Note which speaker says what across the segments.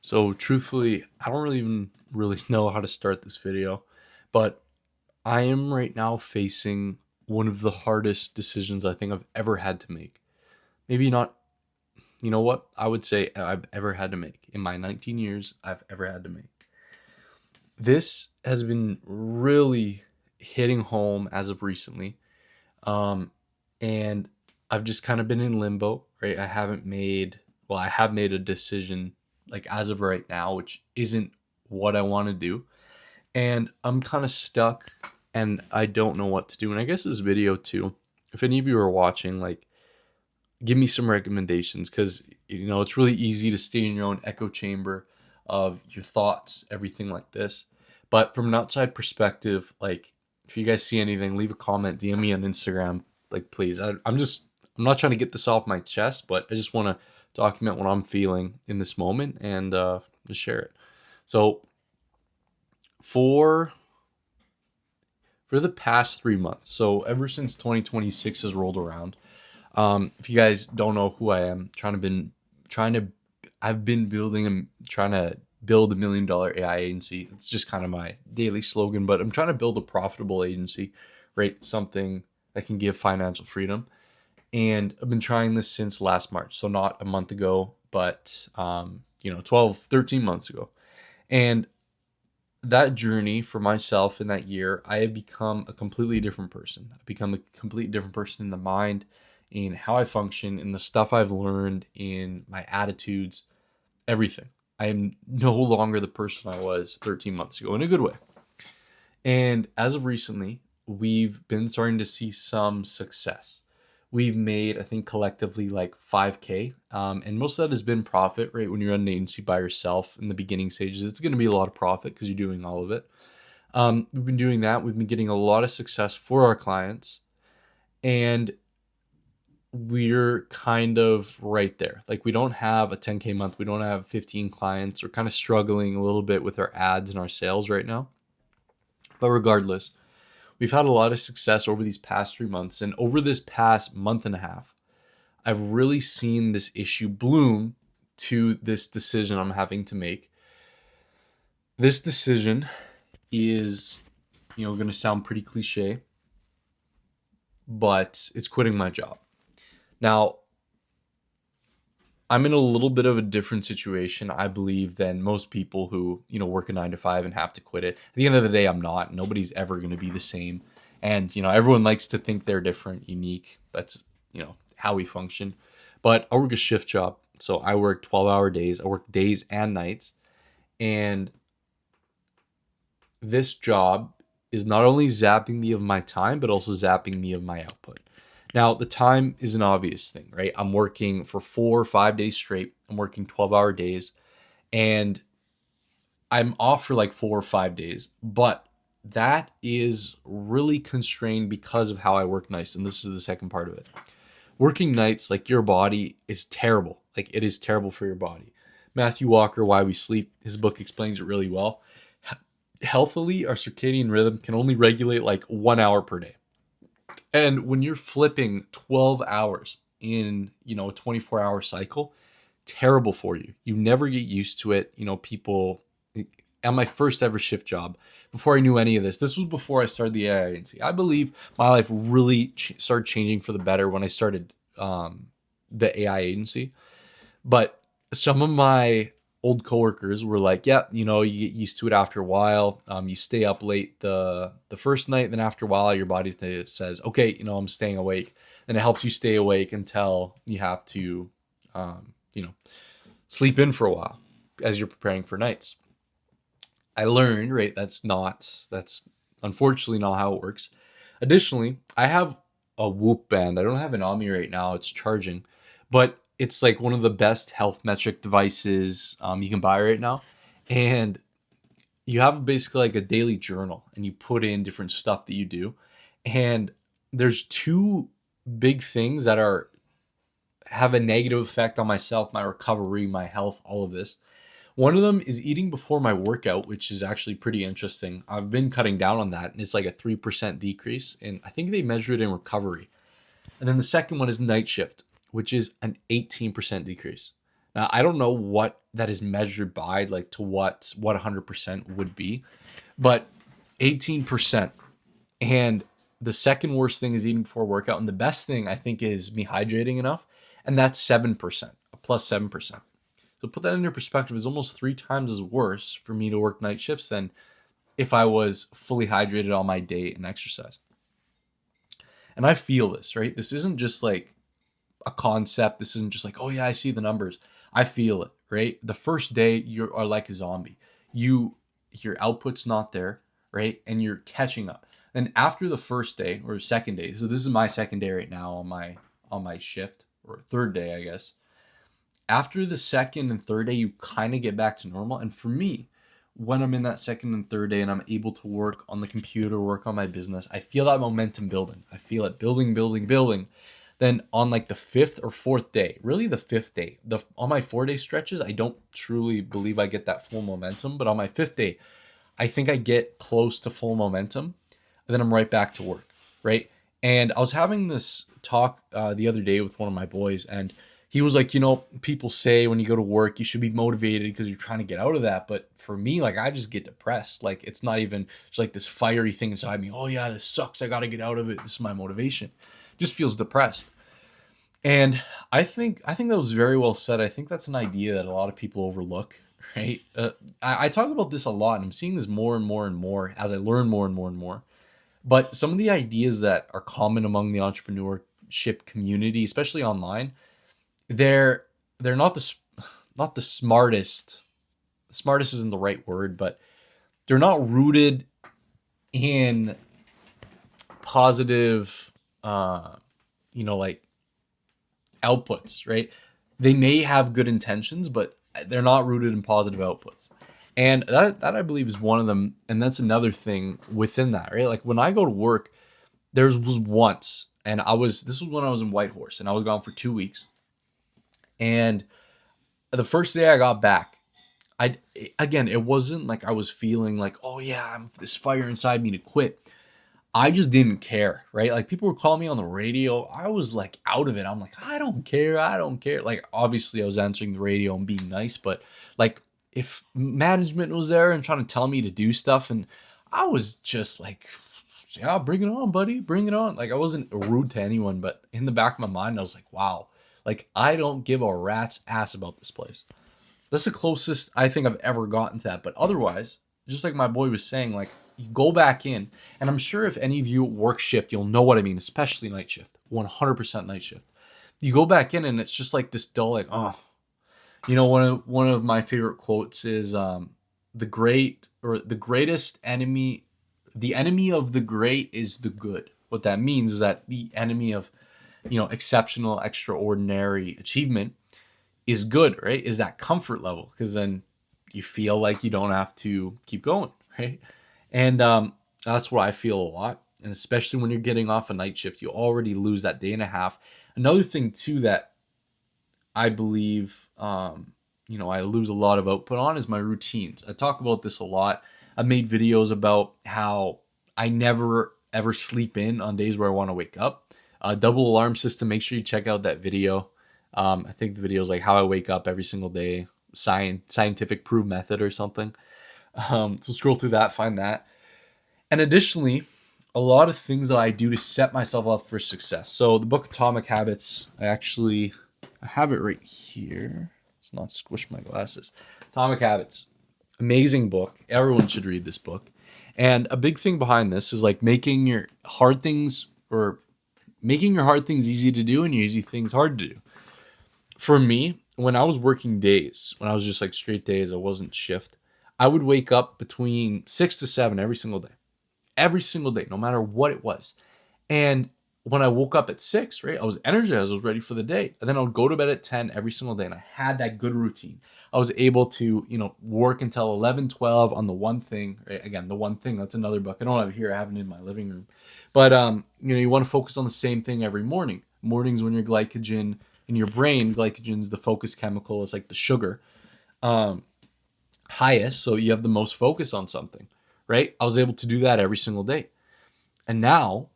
Speaker 1: So truthfully, I don't really even really know how to start this video, but I am right now facing one of the hardest decisions I think I've ever had to make. Maybe not, you know what? I would say I've ever had to make. In my 19 years, I've ever had to make. This has been really hitting home as of recently. Um, and I've just kind of been in limbo, right? I have made a decision like as of right now, which isn't what I want to do. And I'm kind of stuck and I don't know what to do. And I guess this video too, if any of you are watching, like give me some recommendations because it's really easy to stay in your own echo chamber of your thoughts, everything like this. But from an outside perspective, like if you guys see anything, leave a comment, DM me on Instagram, like please. I'm not trying to get this off my chest, but I just want to document what I'm feeling in this moment and just share it. So for the past 3 months, so ever since 2026 has rolled around, if you guys don't know who I am, trying to, I've been trying to build $1 million AI agency. It's just kind of my daily slogan, but I'm trying to build a profitable agency, right? Something that can give financial freedom. And I've been trying this since last March. So not a month ago, but, 12, 13 months ago. And that journey for myself in that year, I have become a completely different person. I've become a completely different person in the mind, in how I function, in the stuff I've learned, in my attitudes, everything. I am no longer the person I was 13 months ago in a good way. And as of recently, we've been starting to see some success. We've made, I think, collectively like 5K. And most of that has been profit, right? When you run an agency by yourself in the beginning stages, it's going to be a lot of profit because you're doing all of it. We've been doing that. We've been getting a lot of success for our clients. And we're kind of right there. Like we don't have a 10K month. We don't have 15 clients. We're kind of struggling a little bit with our ads and our sales right now. But regardless, we've had a lot of success over these past 3 months. And over this past month and a half, I've really seen this issue bloom to this decision I'm having to make. This decision is, going to sound pretty cliche, but it's quitting my job. Now, I'm in a little bit of a different situation, I believe, than most people who, work a 9 to 5 and have to quit it. At the end of the day, I'm not. Nobody's ever going to be the same. And, everyone likes to think they're different, unique. That's, how we function. But I work a shift job. So I work 12-hour days. I work days and nights. And this job is not only zapping me of my time, but also zapping me of my output. Now, the time is an obvious thing, right? I'm working for 4 or 5 days straight. I'm working 12-hour days and I'm off for like 4 or 5 days, but that is really constrained because of how I work nights. And this is the second part of it. Working nights, like your body is terrible. Like it is terrible for your body. Matthew Walker, Why We Sleep, his book explains it really well. Healthily, our circadian rhythm can only regulate like 1 hour per day. And when you're flipping 12 hours in, a 24-hour cycle, terrible for you. You never get used to it. People at my first ever shift job, before I knew any of this was before I started the AI agency. I believe my life really started changing for the better when I started the AI agency. But some of my old coworkers were like, yeah, you get used to it after a while. You stay up late the first night, then after a while, your body says, okay, I'm staying awake. And it helps you stay awake until you have to, you know, sleep in for a while as you're preparing for nights. I learned, right, that's unfortunately not how it works. Additionally, I have a Whoop band. I don't have it on me right now. It's charging, but it's like one of the best health metric devices you can buy right now. And you have basically like a daily journal and you put in different stuff that you do. And there's two big things that are have a negative effect on myself, my recovery, my health, all of this. One of them is eating before my workout, which is actually pretty interesting. I've been cutting down on that, and it's like a 3% decrease. And I think they measure it in recovery. And then the second one is night shift, which is an 18% decrease. Now, I don't know what that is measured by, like to what 100% would be, but 18%. And the second worst thing is eating before workout. And the best thing I think is me hydrating enough. And that's 7%, plus 7%. So put that into perspective, it's almost 3 times as worse for me to work night shifts than if I was fully hydrated on my day and exercise. And I feel this, right? This isn't just like a concept. This isn't just like, oh yeah, I see the numbers. I feel it, right? The first day you are like a zombie. Your output's not there, right? And you're catching up. And after the first day or second day, so this is my second day right now on my shift, or third day, I guess. After the second and third day, you kind of get back to normal. And for me, when I'm in that second and third day and I'm able to work on the computer, work on my business, I feel that momentum building. I feel it building, building, building. Then on like the fifth or fourth day, really the fifth day, on my 4-day stretches, I don't truly believe I get that full momentum. But on my fifth day, I think I get close to full momentum. And then I'm right back to work, right? And I was having this talk the other day with one of my boys, and he was like, people say when you go to work, you should be motivated because you're trying to get out of that. But for me, like, I just get depressed. Like, it's not even just like this fiery thing inside me. Oh yeah, this sucks. I got to get out of it. This is my motivation. Just feels depressed. And I think that was very well said. I think that's an idea that a lot of people overlook, right? I talk about this a lot, and I'm seeing this more and more and more as I learn more and more and more. But some of the ideas that are common among the entrepreneurship community, especially online, they're not not the smartest. Smartest isn't the right word, but they're not rooted in positive, like outputs, right? They may have good intentions, but they're not rooted in positive outputs. And that I believe is one of them. And that's another thing within that, right? Like when I go to work, there was once, and this was when I was in Whitehorse, and I was gone for 2 weeks. And the first day I got back, again, it wasn't like I was feeling like, oh yeah, I'm this fire inside me to quit. I just didn't care, right? Like people were calling me on the radio. I was like out of it. I'm like, I don't care. I don't care. Like obviously I was answering the radio and being nice, but like if management was there and trying to tell me to do stuff, and I was just like, yeah, bring it on, buddy. Bring it on. Like I wasn't rude to anyone, but in the back of my mind, I was like, wow, like I don't give a rat's ass about this place. That's the closest I think I've ever gotten to that. But otherwise, just like my boy was saying, like you go back in, and I'm sure if any of you work shift, you'll know what I mean, especially night shift, 100% night shift. You go back in, and it's just like this dull, like, oh, one of my favorite quotes is the greatest enemy, the enemy of the great is the good. What that means is that the enemy of, exceptional, extraordinary achievement is good, right? Is that comfort level, because then you feel like you don't have to keep going, right? And that's what I feel a lot. And especially when you're getting off a night shift, you already lose that day and a half. Another thing too that I believe, I lose a lot of output on is my routines. I talk about this a lot. I've made videos about how I never ever sleep in on days where I want to wake up. Double alarm system. Make sure you check out that video. I think the video is like how I wake up every single day, scientific proof method or something. So scroll through that, find that. And additionally, a lot of things that I do to set myself up for success. So the book Atomic Habits, I have it right here. It's not squish my glasses. Atomic Habits, amazing book. Everyone should read this book. And a big thing behind this is like making your hard things easy to do and your easy things hard to do. For me, when I was working days, when I was just like straight days, I wasn't shift, I would wake up between 6 to 7 every single day, no matter what it was. And when I woke up at 6, right, I was energized, I was ready for the day. And then I would go to bed at 10 every single day, and I had that good routine. I was able to, work until 11, 12 on the one thing, right? Again, the one thing, that's another book. I don't have it here, I have it in my living room. But, you want to focus on the same thing every morning. Mornings when your glycogen in your brain, glycogen is the focus chemical, it's like the sugar, highest. So you have the most focus on something, right? I was able to do that every single day. And now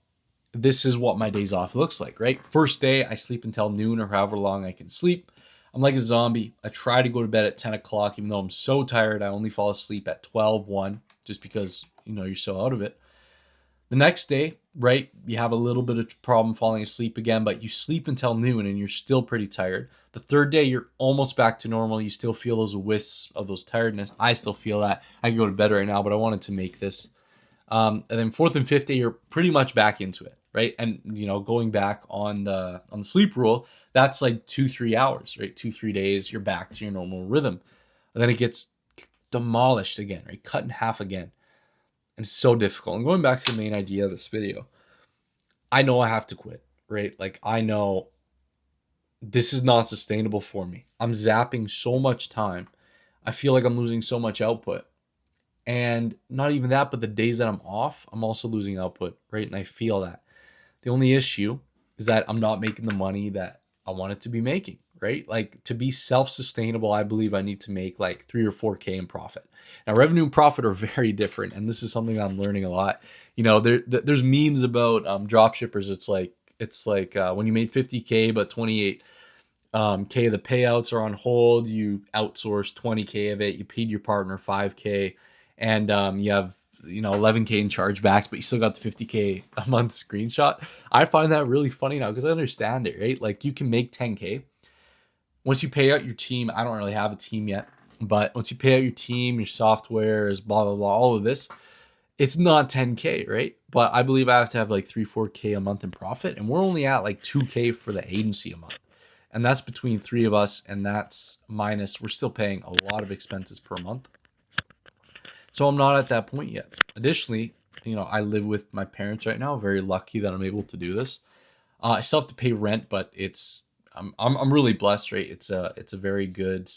Speaker 1: this is what my days off looks like, right? First day, I sleep until noon or however long I can sleep. I'm like a zombie. I try to go to bed at 10 o'clock, even though I'm so tired. I only fall asleep at 12, 1, just because, you're so out of it. The next day, right, you have a little bit of problem falling asleep again, but you sleep until noon and you're still pretty tired. The third day, you're almost back to normal. You still feel those wisps of those tiredness. I still feel that. I can go to bed right now, but I wanted to make this. And then fourth and fifth day, you're pretty much back into it, right? And going back on the sleep rule, that's like 2-3 hours, right? 2-3 days, you're back to your normal rhythm. And then it gets demolished again, right? Cut in half again. And it's so difficult. And going back to the main idea of this video, I know I have to quit, right? Like, I know this is not sustainable for me. I'm zapping so much time. I feel like I'm losing so much output. And not even that, but the days that I'm off, I'm also losing output, right? And I feel that. The only issue is that I'm not making the money that I want it to be making, right? Like, to be self-sustainable, I believe I need to make like 3 or 4K in profit. Now, revenue and profit are very different, and this is something I'm learning a lot. There's memes about drop shippers. It's like when you made 50K but 28K, the payouts are on hold. You outsourced 20K of it. You paid your partner 5K, and you have 11K in chargebacks, but you still got the 50K a month screenshot. I find that really funny now because I understand it, right? Like, you can make 10K once you pay out your team. I don't really have a team yet, but once you pay out your team, your software is blah blah blah, all of this, it's not 10K, right? But I believe I have to have like 3-4K a month in profit, and we're only at like 2K for the agency a month. And that's between 3 of us, and that's minus, we're still paying a lot of expenses per month. So I'm not at that point yet. Additionally, I live with my parents right now. Very lucky that I'm able to do this. I still have to pay rent, but I'm really blessed, right? It's a very good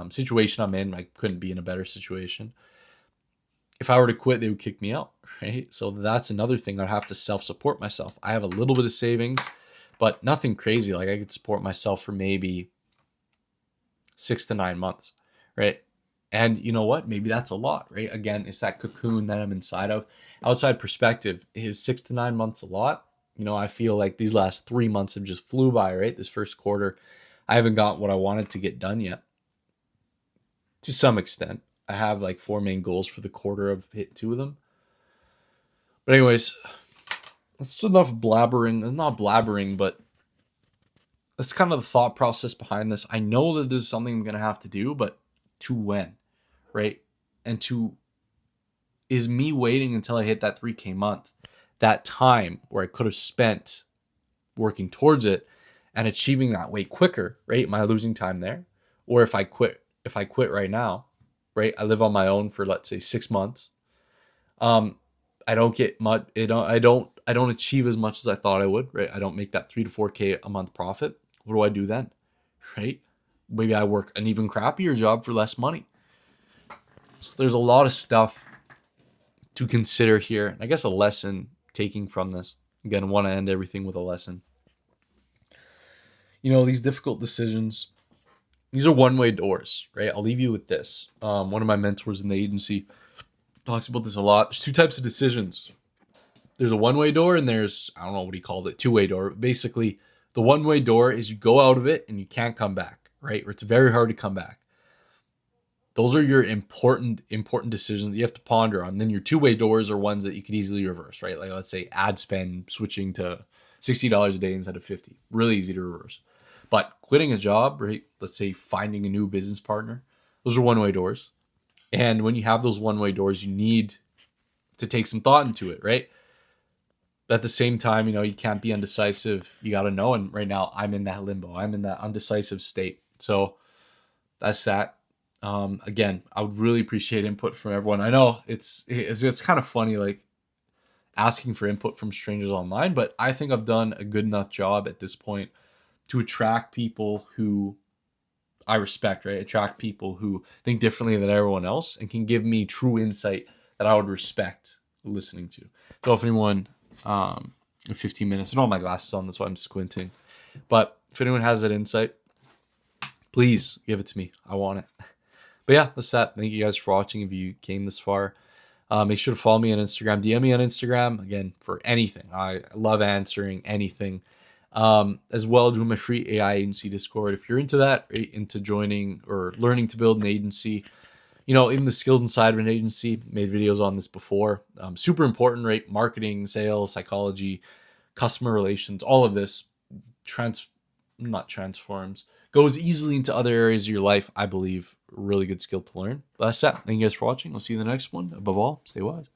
Speaker 1: situation I'm in. I couldn't be in a better situation. If I were to quit, they would kick me out, right? So that's another thing. I'd have to self-support myself. I have a little bit of savings, but nothing crazy. Like, I could support myself for maybe 6 to 9 months, right? And you know what? Maybe that's a lot, right? Again, it's that cocoon that I'm inside of. Outside perspective, is 6 to 9 months a lot? I feel like these last 3 months have just flew by, right? This first quarter, I haven't got what I wanted to get done yet. To some extent, I have like 4 main goals for the quarter. I've hit 2 of them. But anyways, that's enough blabbering. Not blabbering, but that's kind of the thought process behind this. I know that this is something I'm going to have to do, but to when, right? And is me waiting until I hit that 3K month, that time where I could have spent working towards it and achieving that way quicker, right? Am I losing time there? Or if I quit right now, right? I live on my own for, let's say, 6 months. I don't get much. I don't achieve as much as I thought I would, right? I don't make that 3 to 4K a month profit. What do I do then, right? Maybe I work an even crappier job for less money. So there's a lot of stuff to consider here. And I guess a lesson taking from this. Again, I want to end everything with a lesson. These difficult decisions, these are one-way doors, right? I'll leave you with this. One of my mentors in the agency talks about this a lot. There's 2 types of decisions. There's a one-way door and there's, I don't know what he called it, 2-way door. Basically, the one-way door is you go out of it and you can't come back, right? Or it's very hard to come back. Those are your important decisions that you have to ponder on. Then your 2-way doors are ones that you could easily reverse, right? Like, let's say ad spend switching to $60 a day instead of $50. Really easy to reverse. But quitting a job, right? Let's say finding a new business partner. Those are one-way doors. And when you have those one-way doors, you need to take some thought into it, right? But at the same time, you can't be undecisive. You got to know. And right now I'm in that limbo. I'm in that undecisive state. So that's that. Again, I would really appreciate input from everyone. I know it's kind of funny, like asking for input from strangers online, but I think I've done a good enough job at this point to attract people who I respect, right? Attract people who think differently than everyone else and can give me true insight that I would respect listening to. So if anyone, in 15 minutes, I don't have my glasses on, that's why I'm squinting. But if anyone has that insight, please give it to me. I want it. But yeah, that's that. Thank you guys for watching. If you came this far, make sure to follow me on Instagram. DM me on Instagram, again, for anything. I love answering anything. as well join my free AI agency Discord if you're into that, right, into joining or learning to build an agency. In the skills inside of an agency, made videos on this before. Super important, right? Marketing, sales, psychology, customer relations, all of this not transforms, goes easily into other areas of your life. I believe really good skill to learn. But that's that. Thank you guys for watching. I'll see you in the next one. Above all, stay wise.